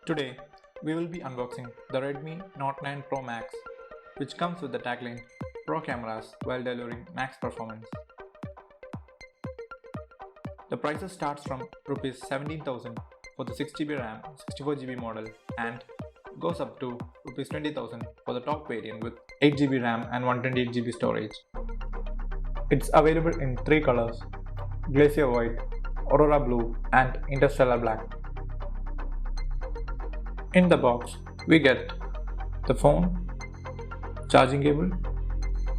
Today, we will be unboxing the Redmi Note 9 Pro Max, which comes with the tagline Pro cameras while delivering max performance. The prices starts from Rs 17,000 for the 6GB RAM 64GB model and goes up to Rs 20,000 for the top variant with 8GB RAM and 128GB storage. It's available in 3 colors: Glacier White, Aurora Blue and Interstellar Black. In the box, we get the phone, charging cable,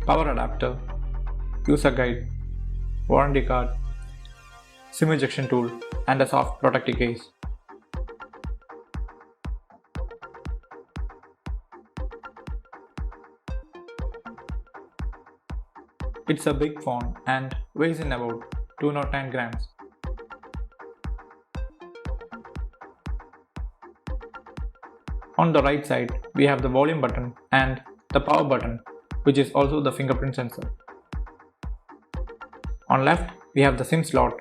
power adapter, user guide, warranty card, SIM ejection tool and a soft protective case. It's a big phone and weighs in about 209 grams. On the right side, we have the volume button and the power button, which is also the fingerprint sensor. On left, we have the SIM slot.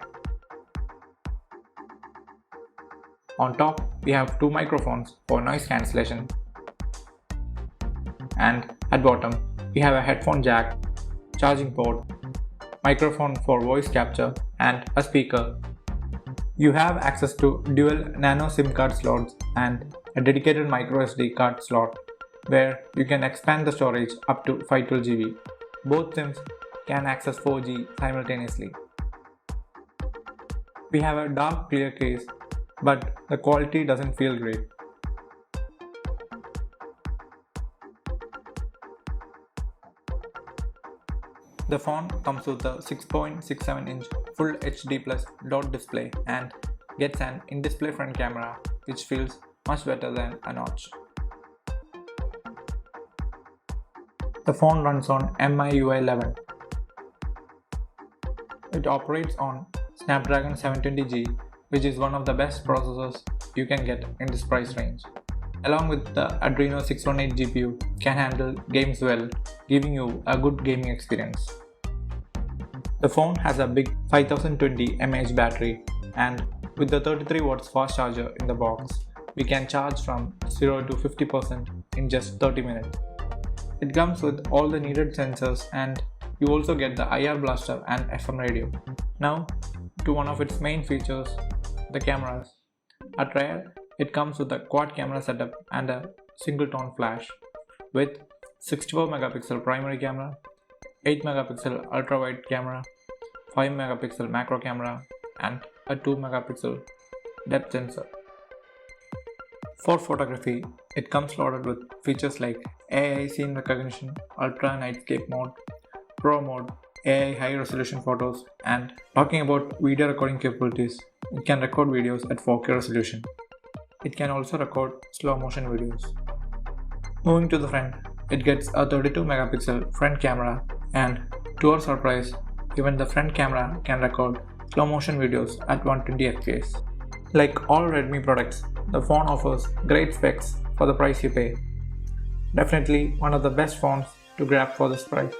On top, we have 2 microphones for noise cancellation. And at bottom, we have a headphone jack, charging port, microphone for voice capture and a speaker. You have access to dual nano SIM card slots and a dedicated microSD card slot where you can expand the storage up to 512GB. Both SIMs can access 4G simultaneously. We have a dark clear case, but the quality doesn't feel great. The phone comes with a 6.67-inch Full HD Plus dot display and gets an in-display front camera which feels much better than a notch. The phone runs on MIUI 11. It operates on Snapdragon 720G, which is one of the best processors you can get in this price range. Along with the Adreno 618 GPU, can handle games well, giving you a good gaming experience. The phone has a big 5020 mAh battery, and with the 33 watts fast charger in the box, we can charge from 0 to 50% in just 30 minutes. It comes with all the needed sensors, and you also get the IR blaster and FM radio. Now to one of its main features, the cameras. At rear, it comes with a quad camera setup and a single tone flash with 64 megapixel primary camera, 8 megapixel ultra wide camera, 5 megapixel macro camera and a 2 megapixel depth sensor. For photography, it comes loaded with features like AI scene recognition, ultra nightscape mode, pro mode, AI high resolution photos, and talking about video recording capabilities, it can record videos at 4K resolution. It can also record slow motion videos. Moving to the front, it gets a 32 megapixel front camera, and to our surprise, even the front camera can record slow motion videos at 120 fps. Like all Redmi products, the phone offers great specs for the price you pay. Definitely one of the best phones to grab for this price.